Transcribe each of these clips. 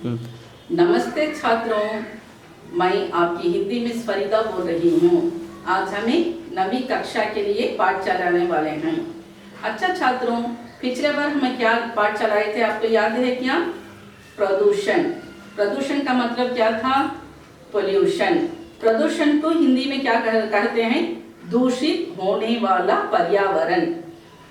नमस्ते छात्रों, मैं आपकी हिंदी मिस फरीदा बोल रही हूँ। आज हमें नवी कक्षा के लिए पाठ चलाने वाले हैं। अच्छा छात्रों, पिछले बार हमें क्या पाठ चलाए थे, आपको याद है क्या? प्रदूषण। प्रदूषण का मतलब क्या था? पोल्यूशन। प्रदूषण को हिंदी में क्या कहते हैं? दूषित होने वाला पर्यावरण।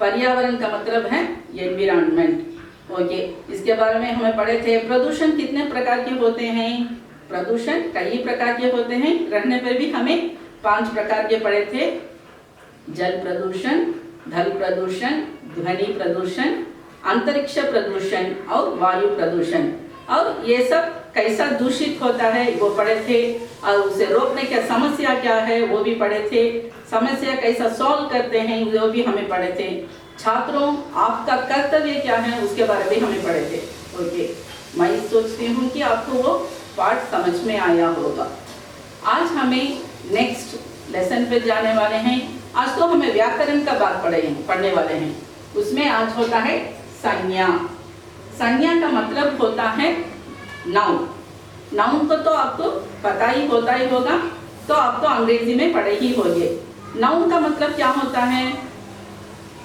पर्यावरण का मतलब है एनवायरनमेंट। ओके, इसके बारे में हमें पढ़े थे। प्रदूषण कितने प्रकार के होते हैं? प्रदूषण कई प्रकार के होते हैं। रहने पर भी हमें 5 प्रकार के पढ़े थे। जल प्रदूषण, धल प्रदूषण, ध्वनि प्रदूषण, अंतरिक्ष प्रदूषण और वायु प्रदूषण। और ये सब कैसा दूषित होता है वो पढ़े थे, और उसे रोकने की समस्या क्या है वो भी पढ़े थे। समस्या कैसा सॉल्व करते हैं वो भी हमें पढ़े थे। छात्रों, आपका कर्तव्य क्या है उसके बारे में हमें पढ़े थे। ओके, मैं सोचती हूँ कि आपको वो पाठ समझ में आया होगा। आज हमें नेक्स्ट लेसन पे जाने वाले हैं। आज तो हमें व्याकरण का बात पढ़ने वाले हैं। उसमें आज होता है संज्ञा। संज्ञा का मतलब होता है नाउन। नाउन को तो आपको पता ही होगा, तो आप तो अंग्रेजी में पढ़े ही होंगे। नाउन का मतलब क्या होता है?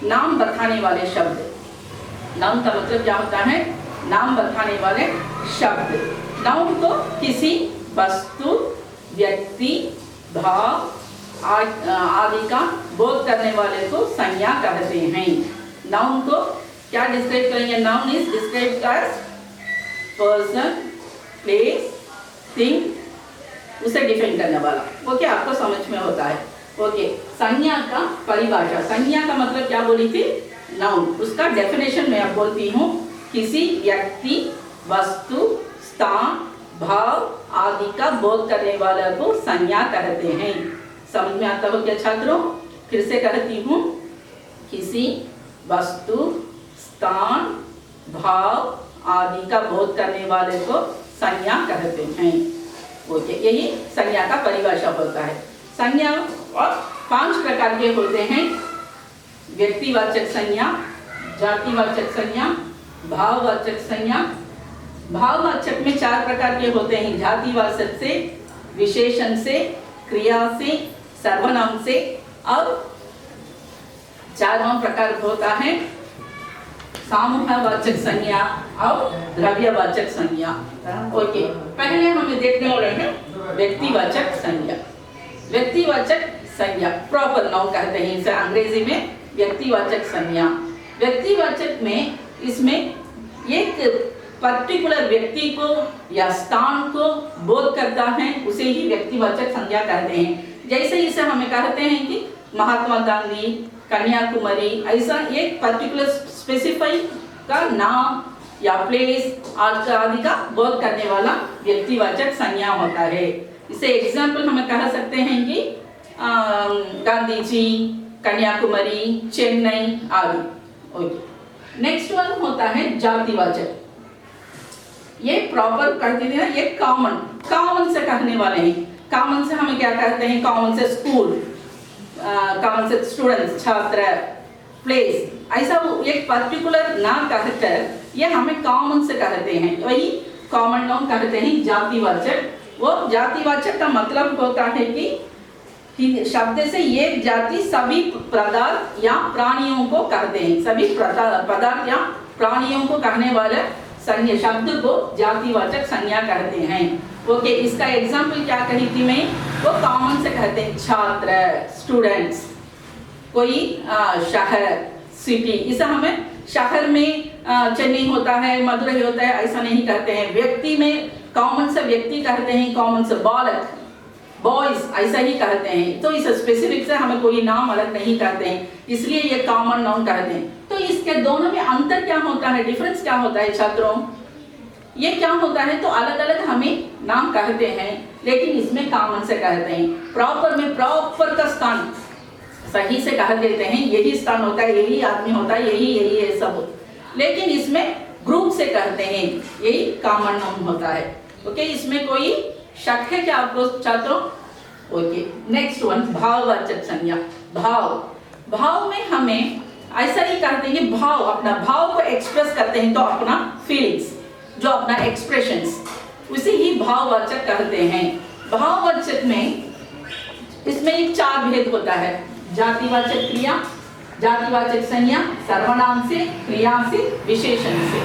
नाम बताने वाले शब्द। नाउन का मतलब क्या होता है? नाम बताने वाले शब्द। नाउन को किसी वस्तु, व्यक्ति, भाव आदि का बोध करने वाले को संज्ञा कहते हैं। नाउन को क्या डिस्क्राइब करेंगे? Noun is described as person, place, thing, उसे डिफाइन करने वाला। ओके, आपको समझ में होता है। ओके, संज्ञा का परिभाषा। संज्ञा का मतलब क्या बोली थी? नाउन। उसका डेफिनेशन मैं अब बोलती हूँ। किसी व्यक्ति, वस्तु, स्थान, भाव आदि का बोध करने वाला को संज्ञा कहते हैं। समझ में आता हो क्या छात्रों? फिर से कहती हूँ। किसी वस्तु, स्थान, भाव आदि का बोध करने वाले को संज्ञा कहते हैं। ओके, यही संज्ञा का परिभाषा होता है। संज्ञा और 5 प्रकार के होते हैं। व्यक्तिवाचक संज्ञा, जातिवाचक संज्ञा, भाववाचक संज्ञा। भाववाचक में 4 प्रकार के होते हैं। जातिवाचक से, विशेषण से, क्रिया से, सर्वनाम से, और 4वां प्रकार होता है सामूहवाचक संज्ञा और द्रव्यवाचक संज्ञा। ओके, पहले हमें देखने वाले हैं व्यक्तिवाचक संज्ञा। व्यक्तिवाचक संज्ञा प्रॉपर नाउन कहते हैं इसे अंग्रेजी में, व्यक्तिवाचक संज्ञा। व्यक्तिवाचक में इसमें एक पर्टिकुलर व्यक्ति को या स्थान को बोध करता है, उसे ही व्यक्तिवाचक संज्ञा कहते हैं। जैसे इसे हमें कहते हैं कि महात्मा गांधी, कन्याकुमारी, ऐसा एक पर्टिकुलर स्पेसिफाई का नाम या प्लेस आदि का बोध करने वाला व्यक्तिवाचक संज्ञा होता है। इसे एग्जाम्पल हमें कह सकते हैं कि गांधी जी, कन्याकुमारी, चेन्नई आदि। ओके, नेक्स्ट वन होता है जातिवाचक। ये प्रॉपर कहते हैं ना, ये कॉमन से कहने वाले हैं। कॉमन से हमें क्या कहते हैं? कॉमन से स्कूल, कॉमन से स्टूडेंट्स, छात्र, प्लेस, ऐसा एक पर्टिकुलर नाम कहकर ये हमें कॉमन से कहते हैं। वही कॉमन नाउन कहते हैं जातिवाचक। वो जातिवाचक का मतलब होता है कि शब्द से ये जाति सभी पदार्थ या प्राणियों को कहते हैं। सभी पदार्थ या प्राणियों को कहने वाले संज्ञा शब्द को जातिवाचक संज्ञा कहते हैं। ओके, इसका एग्जाम्पल क्या कही थी मैं? वो कॉमन से कहते हैं छात्र, स्टूडेंट्स, कोई शहर, सिटी। इसे हमें शहर में चेन्नई होता है, मदुरई होता है, ऐसा नहीं कहते हैं। व्यक्ति में कॉमन से व्यक्ति कहते हैं, कॉमन से बालक, बॉयज, ऐसा ही कहते हैं। तो इस स्पेसिफिक से हमें कोई नाम अलग नहीं कहते हैं, इसलिए ये कॉमन नाउन कहते हैं। तो इसके दोनों में अंतर क्या होता है, डिफरेंस क्या होता है छात्रों? ये क्या होता है, तो अलग अलग हमें नाम कहते हैं, लेकिन इसमें कॉमन से कहते हैं। प्रॉपर में प्रॉपर का स्थान सही से कह देते हैं, यही स्थान होता है, यही आदमी होता है, यही है सब। लेकिन इसमें ग्रुप से कहते हैं, यही कॉमन नाउन होता है। ओके, इसमें कोई शक है क्या आपको छात्रों? ओके, नेक्स्ट वन भाववाचक संज्ञा। भाव में हमें ऐसा ही कहते हैं कि भाव, अपना भाव को एक्सप्रेस करते हैं तो अपना फीलिंग्स। जो अपना एक्सप्रेशंस, उसे ही भाववाचक कहते हैं। भाववाचक में इसमें एक 4 भेद होता है, जातिवाचक क्रिया, जातिवाचक संज्ञा, सर्वनाम से, क्रिया से, विशेषण से।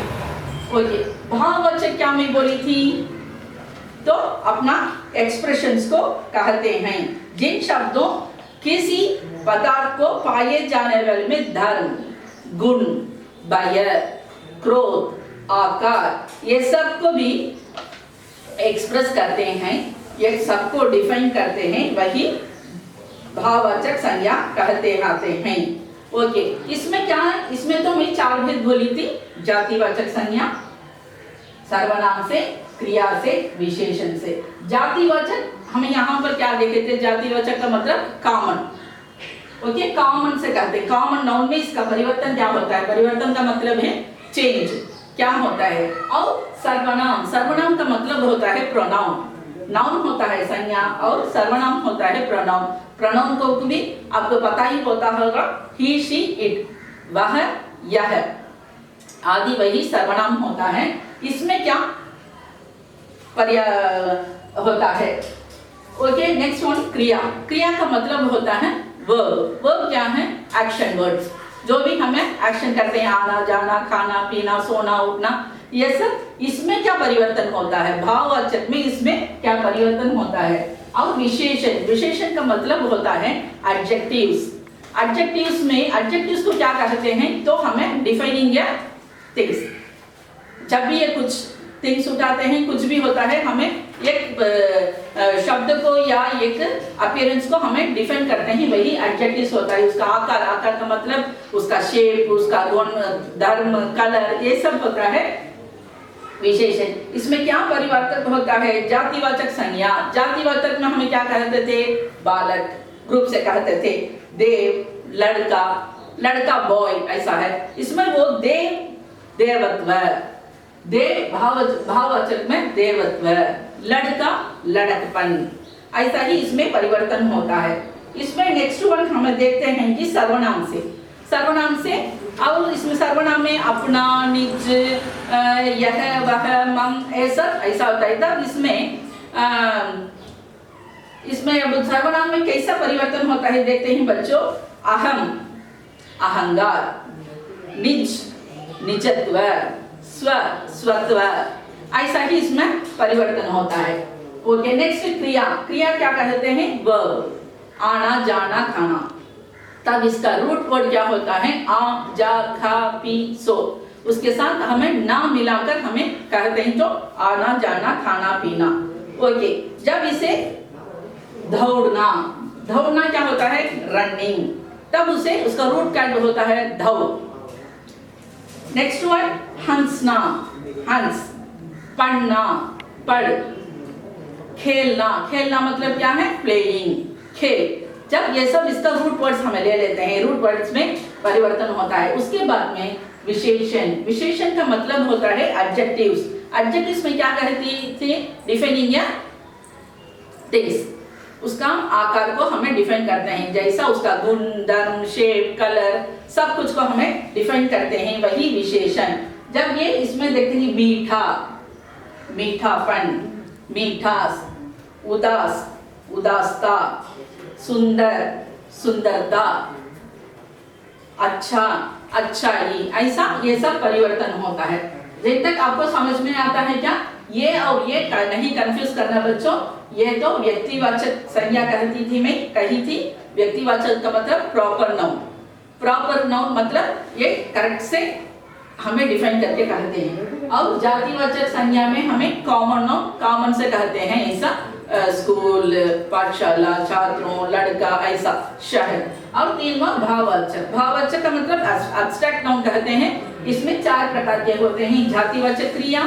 ओके, भाववाचक क्या मैं बोली थी, तो अपना एक्सप्रेशंस को कहते हैं जिन शब्दों किसी पदार्थ को पाए जाने वाले में धर्म, गुण, भय, क्रोध, आकार, ये सब को भी एक्सप्रेस करते हैं, ये सबको डिफाइन करते हैं, वही भाववाचक संज्ञा कहते आते हैं। ओके, इसमें क्या है, इसमें तो मैं 4 भेद बोली थी, जातिवाचक संज्ञा, सर्वनाम से, क्रिया से, विशेषण से। जातिवाचक हमें यहाँ पर क्या देखे थे, जातिवाचक का मतलब कॉमन। ओके, कॉमन से कहते हैं, कॉमन नाउन में इसका परिवर्तन क्या होता है, परिवर्तन का मतलब है चेंज, क्या होता है। और सर्वनाम, सर्वनाम का मतलब होता है प्रोनाउन, नाउन होता है संज्ञा और सर्वनाम होता है प्रोनाउन। प्रोनाउन को भी आपको पता ही होता होगा, ही, शी, इट, वह, यह आदि वही सर्वनाम होता है। इसमें क्या होता है। ओके, नेक्स्ट वन क्रिया। क्रिया का मतलब होता है वर्ब। वर्ब क्या है, एक्शन वर्ड्स, जो भी हमें एक्शन करते हैं, आना जाना, खाना पीना, सोना उठना, ये सब। इसमें क्या परिवर्तन होता है, भाववाचक में इसमें क्या परिवर्तन होता है। और विशेषण, विशेषण का मतलब होता है एडजेक्टिव्स। एडजेक्टिव्स में, एडजेक्टिव्स को क्या कहते हैं, तो हमें डिफाइनिंग या थिंग्स, जब भी ये कुछ थिंग्स उठाते हैं, कुछ भी होता है, हमें एक शब्द को या एक अपीयरेंस को हमें डिफाइन करते हैं, वही एडजेक्टिव्स होता है। उसका आकार, आकार का मतलब उसका शेप, उसका गुण, धर्म, कलर, ये सब होता है विशेषण। इसमें क्या परिवर्तन होता है, जातिवाचक संज्ञा। जातिवाचक में हमें क्या कहते थे, बालक, ग्रुप से कहते थे, देव, लड़का, लड़का बॉय, ऐसा है। इसमें वो देव, देवत्व, देव भाववाचक में देवत्व, लड़का लड़कपन, ऐसा ही इसमें परिवर्तन होता है। इसमें नेक्स्ट वन हमें देखते हैं कि सर्वनाम से। सर्वनाम से, और इसमें सर्वनाम में अपना, निज, यह, वह, मम, ऐसा होता है। तब इसमें अब सर्वनाम में कैसा परिवर्तन होता है देखते हैं बच्चों। अहम, अहंकार, निज, निजत्व, स्व, स्वत्व, ऐसा ही इसमें परिवर्तन होता है। ओके, नेक्स्ट क्रिया। क्रिया क्या कहते हैं, वर्ब, आना जाना खाना। तब इसका रूट वर्ड क्या होता है, आ, जा, खा, पी, सो। उसके साथ हमें ना मिलाकर हमें कहते हैं तो आना जाना खाना पीना। ओके, जब इसे दौड़ना, दौड़ना क्या होता है, रनिंग, तब उसे उसका रूट क्या होता है, दौड़। नेक्स्ट वर्ड हंसना, हंस, पढ़ना, पढ़, खेलना, खेलना मतलब क्या है, प्लेइंग, खेल। जब ये सब इसका रूट वर्ड्स हमें ले लेते हैं, रूट वर्ड्स में परिवर्तन होता है। उसके बाद में विशेषण। विशेषण का मतलब होता है एडजेक्टिव्स। एडजेक्टिव्स में क्या कहती थी, डिफाइनिंग या थिंग्स, उसका आकार को हमें डिफाइन करते हैं, जैसा उसका गुण, धर्म, शेप, कलर, सब कुछ को हमें डिफाइन करते हैं, वही विशेषण। जब ये इसमें देखते हैं मीठा, मीठापन, मीठास, उदास, उदासता, सुंदर, सुंदरता, अच्छा, अच्छाई, ऐसा ये सब परिवर्तन होता है। जब तक आपको समझ में आता है क्या, ये और ये नहीं कंफ्यूज करना बच्चों। ये तो व्यक्तिवाचक संज्ञा कहती थी, मैं कही थी। व्यक्तिवाचक का मतलब प्रॉपर नाउन। प्रॉपर नाउन मतलब ये करेक्ट से हमें डिफाइन करके कहते हैं। और जातिवाचक संज्ञा में हमें कॉमन नाउन, कॉमन से कहते हैं, ऐसा स्कूल, पाठशाला, छात्रों, लड़का, ऐसा शहर। और तीनवा भाववाचक। भाववाचक का मतलब एब्स्ट्रैक्ट नाउन कहते हैं। इसमें 4 प्रकार के होते हैं, जातिवाचक क्रिया,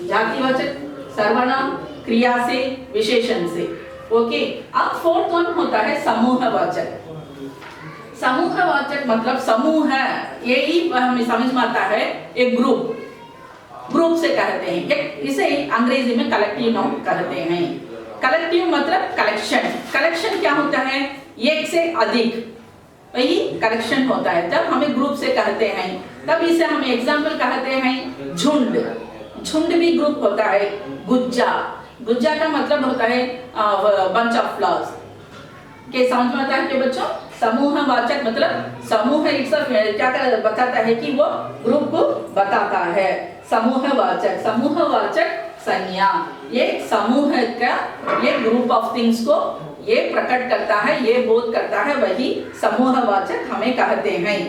जातिवाचक सर्वनाम, क्रिया से, विशेषण से। ओके, अब फोर्थ वन होता है समूहवाचक। समूहवाचक मतलब समूह है, यही हमें समझ में आता है, एक ग्रुप, ग्रुप से कहते हैं। एक इसे अंग्रेजी में कलेक्टिव नाउन कहते हैं। कलेक्टिव मतलब कलेक्शन। कलेक्शन क्या होता है, एक से अधिक, वही कलेक्शन होता है। जब हमें ग्रुप से कहते हैं तब इसे हम एग्जाम्पल कहते हैं झुंड। झुंड भी ग्रुप होता है। गुज्जा, गुज्जा का मतलब होता है बंच ऑफ फ्लावर्स। के समझ में आता है कि बच्चों, समूहवाचक मतलब समूह क्या बताता है कि वो ग्रुप को बताता है। समूहवाचक, समूहवाचक संज्ञा ये समूह का, ये ग्रुप ऑफ थिंग्स को ये प्रकट करता है, ये बोध करता है, वही समूहवाचक हमें कहते हैं।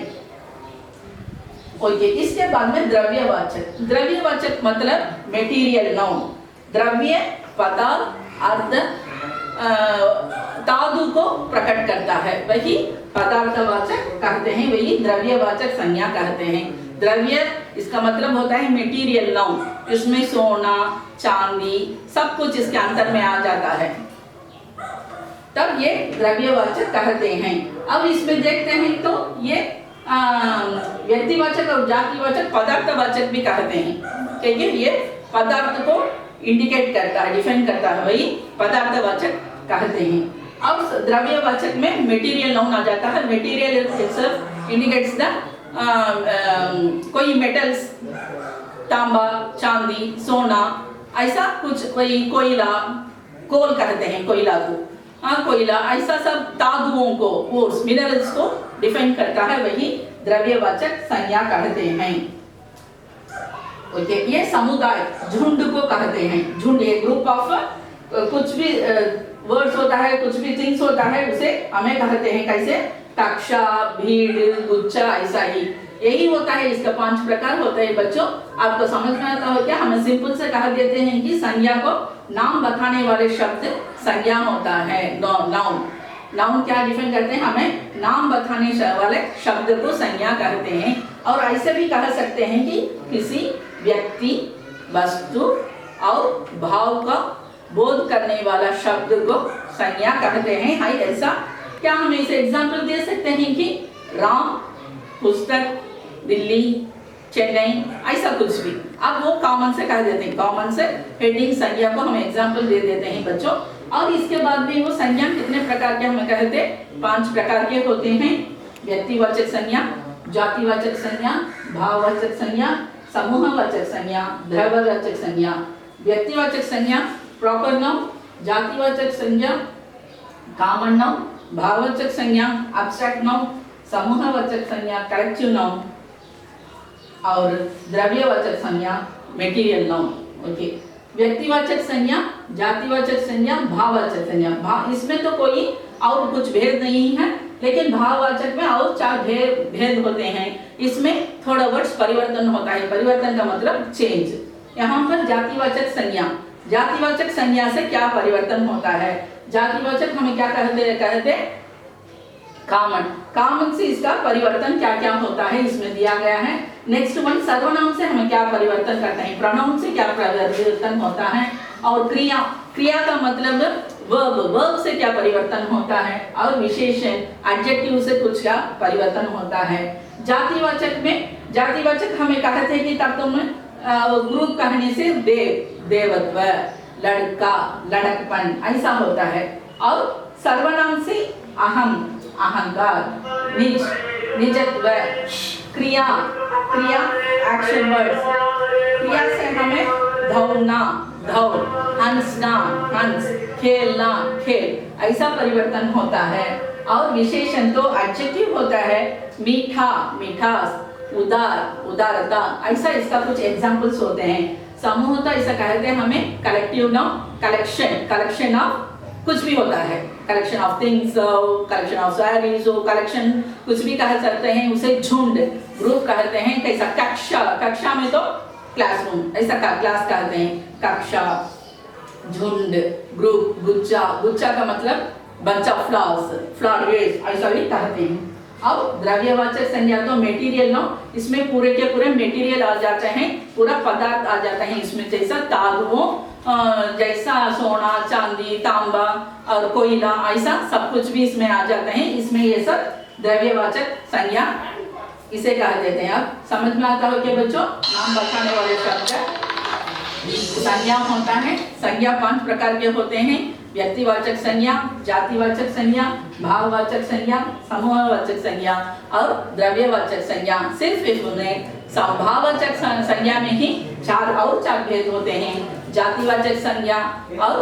ओके, इसके बाद में द्रव्यवाचक। द्रव्यवाचक मतलब मेटीरियल नाउन, द्रव्य पदार्थ अर्थ धातु को प्रकट करता है, वही पदार्थवाचक कहते हैं, वही द्रव्यवाचक संज्ञा कहते हैं। द्रव्य इसका मतलब होता है मेटीरियल नाउन, इसमें सोना चांदी सब कुछ इसके अंतर में आ जाता है, तब ये द्रव्यवाचक कहते हैं। अब इसमें देखते हैं तो ये व्यक्तिवाचक और जातिवाचक पदार्थवाचक भी कहते हैं, क्योंकि ये पदार्थ को इंडिकेट करता है, डिफाइन करता है, वही पदार्थवाचक कहते हैं। अब द्रव्यवाचक में मेटीरियल नाउन आ जाता है। मेटीरियल इटसेल्फ इंडिकेट्स द कोई मेटल्स, तांबा चांदी सोना ऐसा कुछ, वही कोयला, कोल कहते हैं कोयला को, कोयला ऐसा सब धातुओं को, ओर्स मिनरल्स को डिफाइन करता है, वही द्रव्यवाचक संज्ञा कहते हैं। ओके, ये समुदाय झुंड को कहते हैं। झुंड ये ग्रुप ऑफ कुछ भी वर्ड्स होता है, कुछ भी थिंग्स होता है, उसे हमें कहते हैं कैसे, कक्षा, भीड़, गुच्छा, ऐसा ही यही होता है। इसका 5 प्रकार होता है बच्चों, आपको समझ में आता हो क्या? हमें सिंपल से कह देते हैं कि संज्ञा को नाम बताने वाले शब्द संज्ञा होता है। नाउन, नाउन क्या डिफाइन करते हैं? हमें नाम बताने वाले शब्द को संज्ञा कहते हैं। और ऐसे भी कह सकते हैं कि किसी व्यक्ति, वस्तु और भाव का बोध करने वाला शब्द को संज्ञा कहते हैं। हाई ऐसा क्या हम इसे एग्जाम्पल दे सकते हैं कि राम, पुस्तक, दिल्ली, चेन्नई, ऐसा कुछ भी। अब वो कॉमन से कह देते हैं, कॉमन से हेडिंग संज्ञा को हम एग्जाम्पल दे देते हैं बच्चों। और इसके बाद भी वो संज्ञा कितने प्रकार के हमें कहते हैं? 5 प्रकार के होते हैं। व्यक्तिवाचक संज्ञा, जातिवाचक संज्ञा, भाववाचक संज्ञा, समूहवाचक संज्ञा, द्रव्यवाचक संज्ञा। व्यक्तिवाचक संज्ञा प्रॉपर नाउन, जातिवाचक संज्ञा कॉमन नाउन, भाववाचक संज्ञा एब्स्ट्रैक्ट नाउन, समूहवाचक संज्ञा कलेक्टिव नाउन और द्रव्यवाचक संज्ञा मेटीरियल नाउन। ओके, व्यक्तिवाचक संज्ञा, जातिवाचक संज्ञा, भाववाचक संज्ञा। इसमें तो कोई और कुछ भेद नहीं है, लेकिन भाववाचक में और 4 भेद होते हैं। इसमें थोड़ा वर्ड्स परिवर्तन होता है। परिवर्तन का मतलब चेंज। यहाँ पर जातिवाचक संज्ञा, जातिवाचक संज्ञा से क्या परिवर्तन होता है? जातिवाचक हमें क्या कहते कॉमन, कॉमन से इसका परिवर्तन क्या क्या होता है इसमें दिया गया है। नेक्स्ट वन, सर्वनाम से हमें क्या परिवर्तन करते हैं, प्रोनाउन से क्या परिवर्तन होता है, और क्रिया, क्रिया का मतलब वर्ब, वर्ब से क्या परिवर्तन होता है, और विशेषण एडजेक्टिव से कुछ क्या परिवर्तन होता है। जातिवाचक में, जातिवाचक हमें कहते हैं कि तब तुम ग्रुप कहने से देव, देवत्व, लड़का, लड़कपन ऐसा होता है। और सर्वनाम से अहम, अहंकार, निज, निजत्व, क्रिया, क्रिया एक्शन वर्ड्स, क्रिया से हमें दौड़ना, दौड़, हंसना, हंस, खेलना, खेल ऐसा परिवर्तन होता है। और विशेषण तो एडजेक्टिव होता है, मीठा, मिठास, उदार, उदारता, ऐसा इसका कुछ एग्जाम्पल्स होते हैं। समूह तो ऐसा कहते हैं हमें collective noun, collection, collection of कुछ भी होता है, collection of things, collection of सारीज, कलेक्शन कुछ भी कह सकते हैं, उसे झुंड, ग्रुप कहते हैं। कैसा? कक्षा, कक्षा में तो क्लासरूम, ऐसा क्लास कहते हैं। कक्षा, झुंड, ग्रुप, गुच्छा, गुच्छा का मतलब बंच ऑफ फ्लावर्स, फ्लावर्स ऐसा भी कहते हैं। अब द्रव्यवाचक संज्ञा तो मेटीरियल नाउन, इसमें पूरे के पूरे मेटीरियल आ जाते हैं, पूरा पदार्थ आ जाता है इसमें, जैसा धातुओं, जैसा सोना चांदी तांबा और कोयला, ऐसा सब कुछ भी इसमें आ जाते हैं। इसमें ये सब द्रव्यवाचक संज्ञा इसे कहा देते हैं। अब समझ में आता हो कि बच्चों, नाम बताने वाले शब्द संज्ञा होता है। संज्ञा 5 प्रकार के होते हैं। व्यक्तिवाचक संज्ञा, जातिवाचक संज्ञा, भाववाचक संज्ञा, समूहवाचक संज्ञा और द्रव्यवाचक संज्ञा। सिर्फ इसमें भाववाचक संज्ञा में ही 4 भेद होते हैं। जातिवाचक संज्ञा और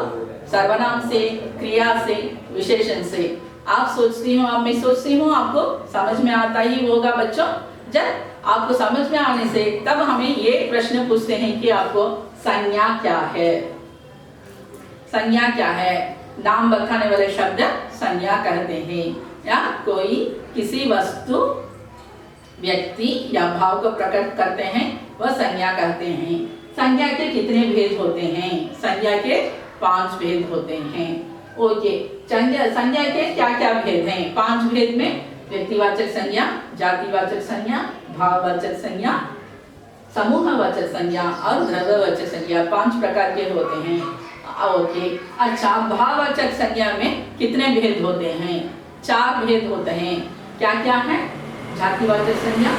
सर्वनाम से, क्रिया से, विशेषण से। आप सोचती हूँ, अब मैं सोचती हूँ आपको समझ में आता ही होगा बच्चों। जब आपको समझ में आने से तब हमें ये प्रश्न पूछते हैं कि आपको संज्ञा क्या है। संज्ञा क्या है? नाम बताने वाले शब्द संज्ञा कहते हैं, या कोई किसी वस्तु, व्यक्ति या भाव को प्रकट करते हैं वह संज्ञा कहते हैं। संज्ञा के कितने भेद होते हैं? संज्ञा के 5 भेद होते हैं। ओके, संज्ञा के क्या क्या भेद हैं? 5 भेद में व्यक्तिवाचक संज्ञा, जातिवाचक संज्ञा, भाववाचक संज्ञा, समूहवाचक संज्ञा और द्रव्यवाचक संज्ञा 5 प्रकार के होते हैं। ओके, अच्छा, भाववाचक संज्ञा में कितने भेद होते हैं? 4 भेद होते हैं। क्या क्या है? जातिवाचक संज्ञा,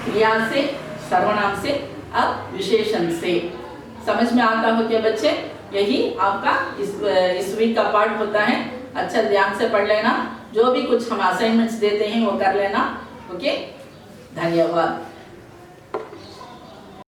क्रिया से, सर्वनाम से और विशेषण से। समझ में आता हो क्या बच्चे? यही आपका इस वीक का पार्ट होता है। अच्छा ध्यान से पढ़ लेना। जो भी कुछ हम असाइनमेंट्स देते हैं वो कर लेना। ओके, धन्यवाद।